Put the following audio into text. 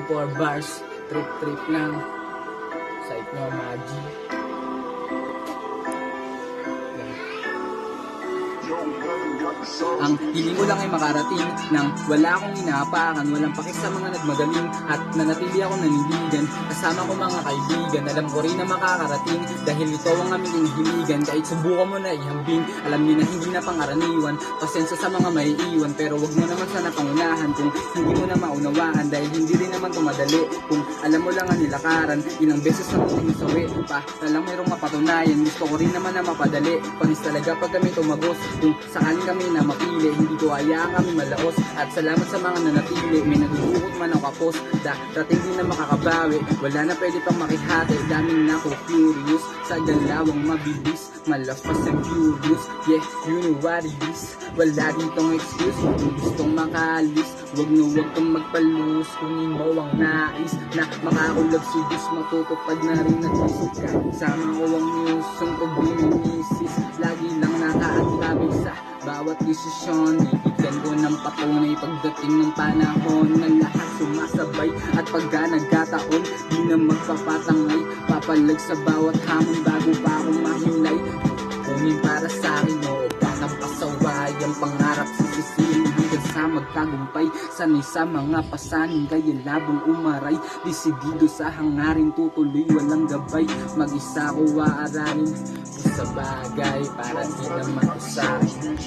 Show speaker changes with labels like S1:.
S1: 4 bars, trip lang. Site nyo, Magi. Ang hiling ko lang ay makarating nang wala akong inaapakan, walang pakis sa mga nagmagaling at nanatili ako nanindigan. Kasama ko mga kaibigan, alam ko rin na makakarating dahil ito ang aming hinihigan. Kahit subukan mo na ihambing, alam niyo na hindi na pangaraniwan. Pasensya sa mga maiiwan, pero wag mo naman sana pangunahan kung hindi mo na maunawaan, dahil hindi rin naman tumadali. Kung alam mo lang ang nilakaran, ilang beses na kong sawi pa talang mayroong mapatunayan. Gusto ko rin naman na mapadali, panis talaga pag kami tumagos. Kung sakaling kami na mapili, hindi ko hayaan kami malaos. At salamat sa mga nanatili, may nagugukot man ako kapos. Dating din na makakabawi, wala na pwede pang makihati. Daming na ko curious, sa galawang mabilis, malaspas and curious. Yeah, you know what it is. Wala ditong excuse, kung gustong makalis, wag kang magpalus. Kunin mo ang nais na makakulab si Diyos, matutupad na rin at isika. Sama ko ang news, ang pag-minimisis, lagi lang nakaantabig sa bawat desisyon. Ibigyan ko ng patunay pagdating ng panahon na lahat sumasabay. At pagka nagkataon, di na magpapatangay, papalag sa bawat hamon bago pa ako mahimlay. Kunin para sa akin o baka pasaway ang pangarap sa sisiling hanggang sa magtagumpay. Sanay sa mga pasanin kaya labong umaray, desidido sa hangarin tutuloy walang gabay. Mag-isa ko aaranin sa bagay para di naman usahin.